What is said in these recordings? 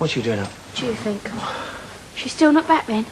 What's she doing up? What do you think? She's still not back then?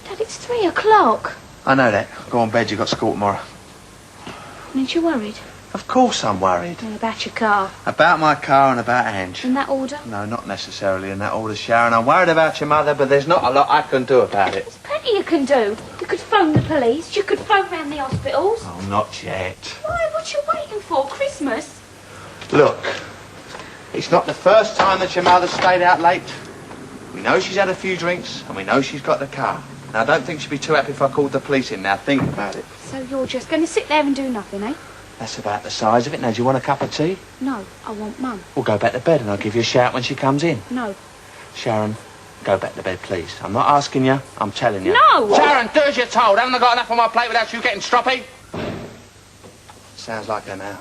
Dad, it's 3 o'clock. I know that. Go on bed, you've got school tomorrow. Aren't you worried? Of course I'm worried. Yeah, about your car. About my car and about Angie. In that order? No, not necessarily in that order, Sharon. I'm worried about your mother, but there's not a lot I can do about it. There's plenty you can do. You could phone the police. You could phone round the hospitals. Oh, not yet. Why? What you waiting for? Christmas? Look, it's not the first time that your mother's stayed out late. We know she's had a few drinks, and we know she's got the car. Now, I don't think she'd be too happy if I called the police in. Now, think about it. So you're just going to sit there and do nothing, eh? That's about the size of it. Now, do you want a cup of tea? No, I want Mum. We'll go back to bed and I'll give you a shout when she comes in. No. Sharon, go back to bed, please. I'm not asking you, I'm telling you. No! Sharon, do as you're told. Haven't I got enough on my plate without you getting stroppy? Sounds like her now.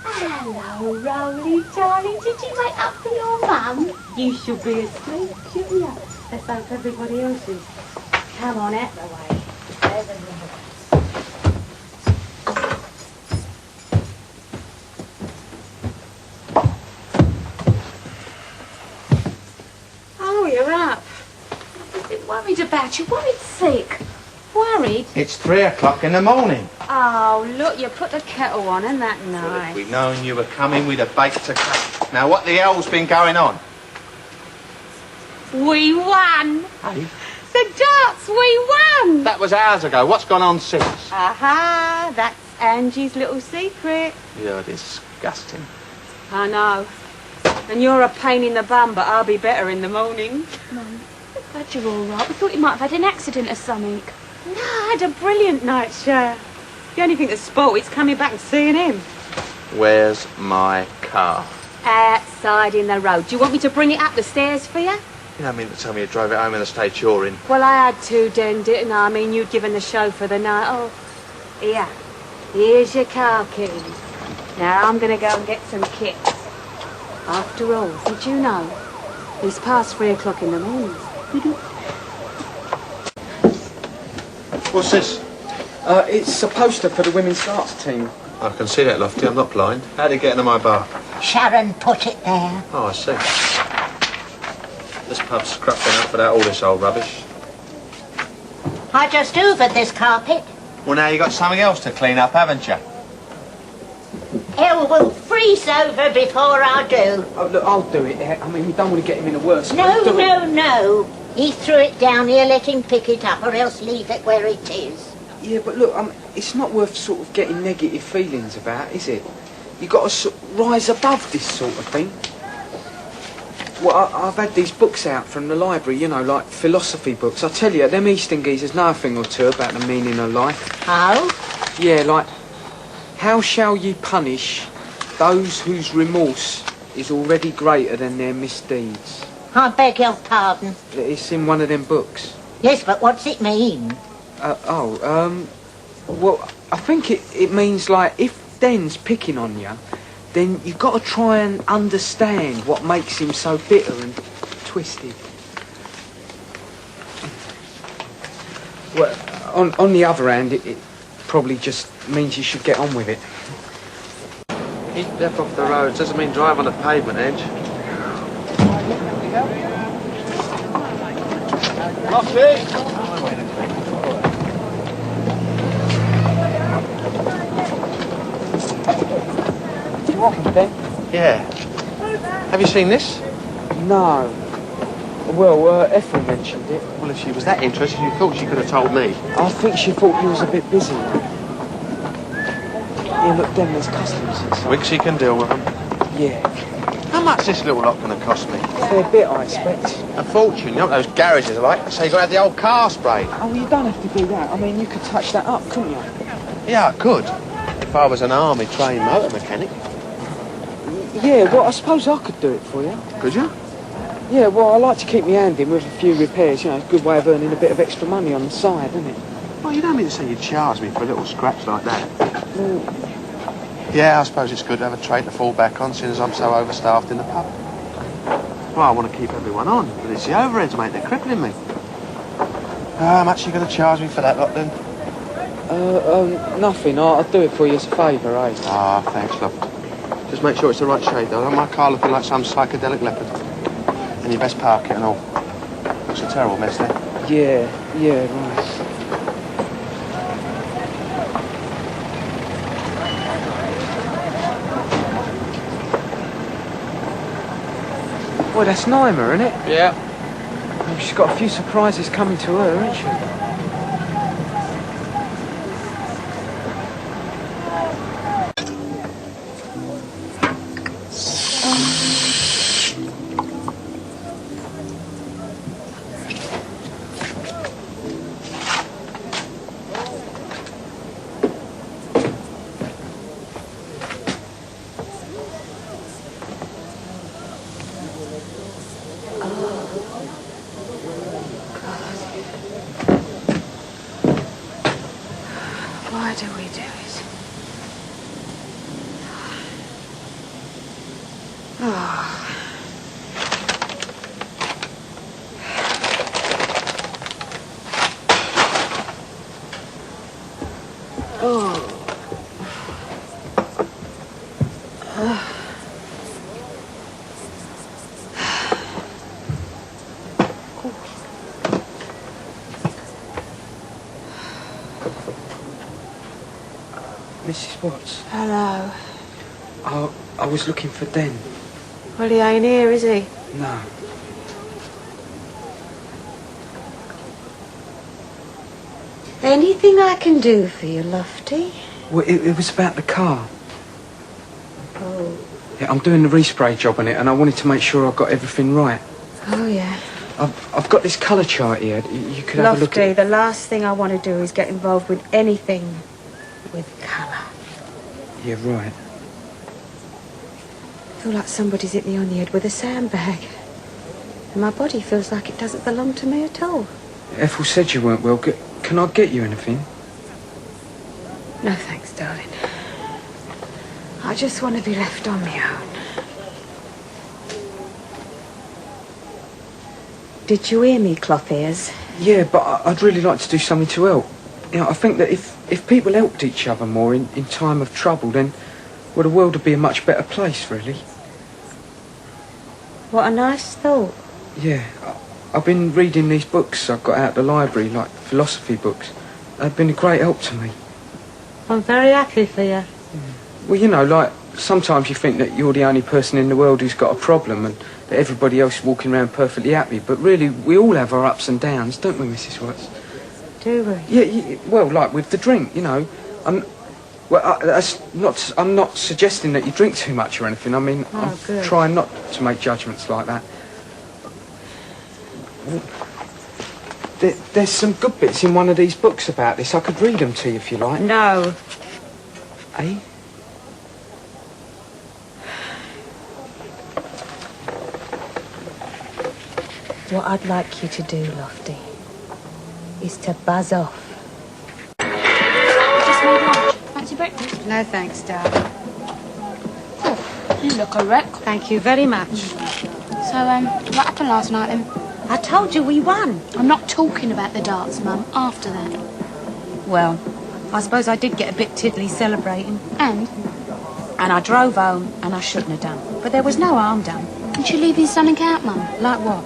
Hello, Rolly, darling. Did you wake up for your mum? You should be asleep, shouldn't you? Let's hope everybody else is. Come on, out the way. Oh, you're up. I'm a bit worried about you. Worried sick. Worried? It's 3 o'clock in the morning. Oh, look, you put the kettle on, isn't that Well, if nice? we'd known you were coming, we'd have baked a cake. Now, what the hell's been going on? We won! Hey? The darts, we won! That was hours ago. What's gone on since? Aha, that's Angie's little secret. You're disgusting. I know. And you're a pain in the bum, but I'll be better in the morning. Mum, I'm glad you're all right. We thought you might have had an accident or something. No, I had a brilliant night, Sharon. The only thing that's spoilt is coming back and seeing him. Where's my car? Outside in the road. Do you want me to bring it up the stairs for you? You don't mean to tell me you drove it home in the state you're in? Well, I had to, then, didn't I? I mean, you'd given the show for the night. Oh, here. Here's your car keys. Now I'm going to go and get some kits. After all, did you know? It's past 3 o'clock in the morning. What's this? It's a poster for the women's darts team. I can see that, Lofty. I'm not blind. How'd it get into my bar? Sharon put it there. Oh, I see. This pub's scruffing up without all this old rubbish. I just hoovered this carpet. Well, now you got something else to clean up, haven't you? Hell will freeze over before I do. Oh, look, I'll do it. I mean, we don't want to get him in a worse. No, Do it. no. He threw it down here, let him pick it up, or else leave it where it is. Yeah, but look, it's not worth sort of getting negative feelings about, is it? You got to rise above this sort of thing. Well, I've had these books out from the library, you know, like philosophy books. I tell you, them Eastern geezers know a thing or two about the meaning of life. How? Yeah, like, how shall ye punish those whose remorse is already greater than their misdeeds? I beg your pardon. It's in one of them books. Yes, but what's it mean? Well, I think it means, like, if Den's picking on you, then you've got to try and understand what makes him so bitter and twisted. Well, on the other hand, it probably just means you should get on with it. Keep left off the roads doesn't mean drive on the pavement, Edge. You walking, Ben? Yeah. Have you seen this? No. Well, Ethel mentioned it. Well, if she was that interested, you thought she could have told me. I think she thought you was a bit busy. Yeah, look, then there's customers inside. Wixie can deal with them. Yeah. How much this little lot going to cost me? A fair bit, I expect. A fortune. You know what those garages are like? So you got to have the old car sprayed. Oh, you don't have to do that. I mean, you could touch that up, couldn't you? Yeah, I could. If I was an army-trained motor mechanic. Yeah, well, I suppose I could do it for you. Could you? Yeah, well, I like to keep my hand in with a few repairs. You know, it's a good way of earning a bit of extra money on the side, isn't it? Well, you don't mean to say you'd charge me for a little scratch like that? Well, Yeah, I suppose it's good to have a trade to fall back on, since I'm so overstaffed in the pub. Well, I want to keep everyone on, but it's the overheads, mate. They're crippling me. How much are you going to charge me for that lot, then? nothing. I'll do it for you as a favour, eh? Ah, thanks, love. Just make sure it's the right shade, though. I don't want my car looking like some psychedelic leopard. And you best park it and all. Looks a terrible mess there. Yeah, right. Well, that's Naima, isn't it? Yeah. Oh, she's got a few surprises coming to her, hasn't she? Why do we do it? Oh. Mrs. Watts. Hello. I was looking for Den. Well, he ain't here, is he? No. Anything I can do for you, Lofty? Well, it was about the car. Oh. Yeah, I'm doing the respray job on it, and I wanted to make sure I got everything right. Oh, yeah. I've got this colour chart here. You could have a look Lofty, at it. the last thing I want to do is get involved with anything with colour. Yeah, right. I feel like somebody's hit me on the head with a sandbag. And my body feels like it doesn't belong to me at all. Ethel said you weren't well. Can I get you anything? No thanks, darling. I just want to be left on my own. Did you hear me, cloth ears? Yeah, but I'd really like to do something to help. You know, I think that if people helped each other more in time of trouble, then, well, the world would be a much better place, really. What a nice thought. Yeah, I've been reading these books I've got out of the library, like philosophy books. They've been a great help to me. I'm very happy for you. Well, you know, like, sometimes you think that you're the only person in the world who's got a problem and that everybody else is walking around perfectly happy. But really, we all have our ups and downs, don't we, Mrs. Watts? Do we? Yeah, well, like with the drink, you know. I'm not suggesting that you drink too much or anything. I mean, I'm good. trying not to make judgments like that. There's some good bits in one of these books about this. I could read them to you if you like. No. Eh? What I'd like you to do, Lofty, is to buzz off. Just made lunch. Fancy breakfast? No thanks, darling. You look a wreck. Thank you very much. So, what happened last night then? I told you we won. I'm not talking about the darts, Mum. After that. Well, I suppose I did get a bit tiddly celebrating. And? And I drove home, and I shouldn't have done. But there was no harm done. Did you leave something out, Mum? Like what?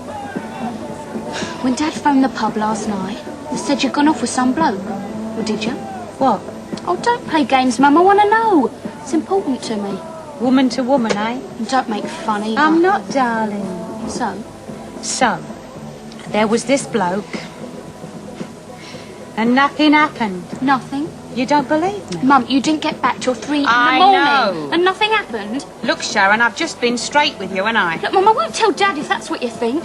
When Dad phoned the pub last night, he said you'd gone off with some bloke. Or did you? What? Oh, don't play games, Mum. I want to know. It's important to me. Woman to woman, eh? And don't make fun either. I'm not, darling. So, there was this bloke, and nothing happened. Nothing? You don't believe me? Mum, you didn't get back till 3 in the I morning. know. And nothing happened? Look, Sharon, I've just been straight with you, and I... Look, Mum, I won't tell Dad if that's what you think.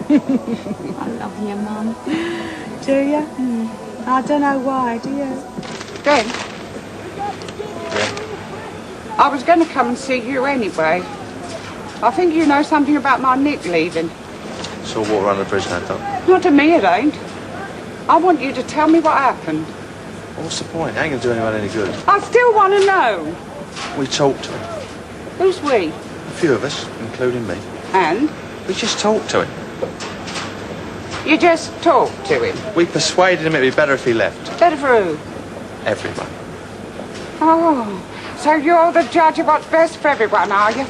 I love you, Mum. Do you? I don't know why, do you? Ben? I was going to come and see you anyway. I think you know something about my Nick leaving. Saw water under the bridge now, Doc. Not to me, it ain't. I want you to tell me what happened. What's the point? It ain't gonna do anyone any good. I still want to know. We talked to him. Who's we? A few of us, including me. And? We just talked to him. You just talked to him. We persuaded him it'd be better if he left. Better for who? Everyone. Oh, So you're the judge of what's best for everyone, are you?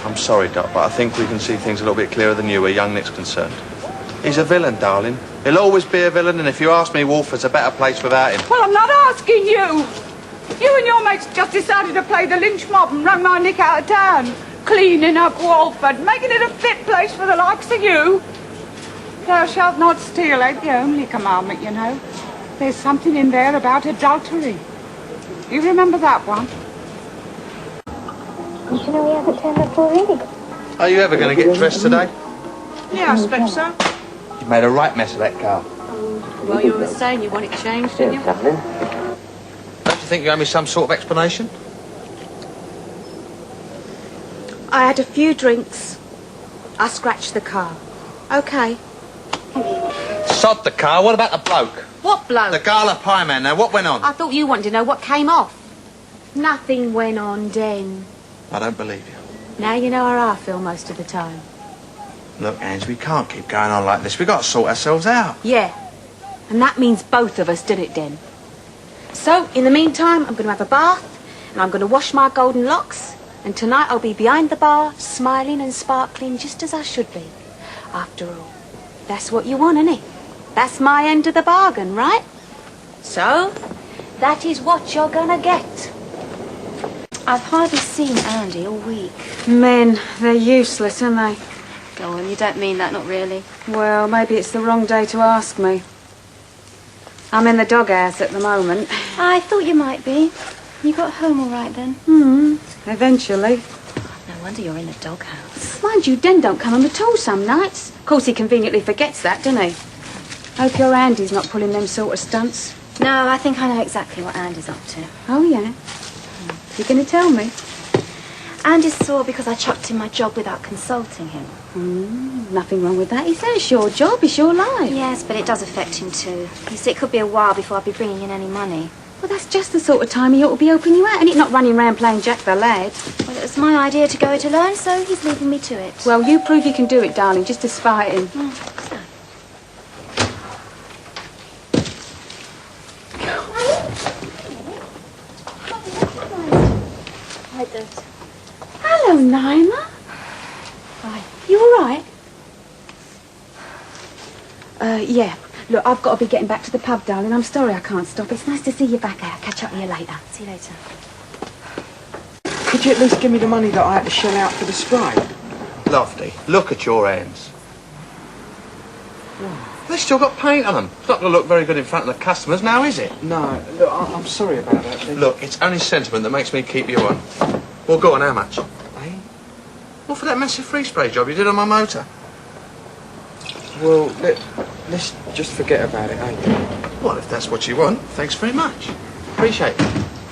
I'm sorry, Doc, but I think we can see things a little bit clearer than you where young Nick's concerned. He's a villain, darling. He'll always be a villain, and if you ask me, Wolford's a better place without him. Well, I'm not asking you. You and your mates just decided to play the lynch mob and run my Nick out of town. Cleaning up Walford, making it a fit place for the likes of you. Thou shalt not steal ain't the only commandment, you know. There's something in there about adultery. You remember that one? Did you know he hasn't turned up already? Are you ever going to get dressed today? Yeah, I suppose so. You made a right mess of that car. Well, you were saying you want it changed, didn't you? Don't you think you owe me some sort of explanation? I had a few drinks. I scratched the car. Okay. Sod the car. What about the bloke? What bloke? The gala pie man. Now, what went on? I thought you wanted to know what came off. Nothing went on, Den. I don't believe you. Now you know how I feel most of the time. Look, Angie, we can't keep going on like this. We've got to sort ourselves out. Yeah. And that means both of us, did it, Den? So, in the meantime, I'm going to have a bath, and I'm going to wash my golden locks, and tonight I'll be behind the bar, smiling and sparkling just as I should be. After all, that's what you want, innit? That's my end of the bargain, right? So, that is what you're going to get. I've hardly seen Andy all week. Men, they're useless, aren't they? Go on, you don't mean that, not really. Well, maybe it's the wrong day to ask me. I'm in the doghouse at the moment. I thought you might be. You got home all right then? Eventually. No wonder you're in the doghouse. Mind you, Den don't come home at all some nights. Of course, he conveniently forgets that, doesn't he? Hope your Andy's not pulling them sort of stunts. No, I think I know exactly what Andy's up to. Oh, yeah? You going to tell me? Andy's sore because I chucked in my job without consulting him. Nothing wrong with that. He said it's your job, it's your life. Yes, but it does affect him too. You see, it could be a while before I'll be bringing in any money. Well, that's just the sort of time he ought to be helping you out, and it not running round playing Jack the Lad. Well, it was my idea to go it alone, so he's leaving me to it. Well, you prove you can do it, darling, just to spite him. So. I don't. Hello, Naima. Hi. You all right? Yeah. Look, I've got to be getting back to the pub, darling. I'm sorry I can't stop. It's nice to see you back out. Catch up with you later. See you later. Could you at least give me the money that I had to shell out for the spray? Lofty, look at your hands. They've still got paint on them. It's not going to look very good in front of the customers now, is it? No, look, I'm sorry about that. Look, it's only sentiment that makes me keep you on. Well, go on, how much? Eh? Well, for that massive free spray job you did on my motor. Well, let's just forget about it, eh? Well, if that's what you want, thanks very much. Appreciate it.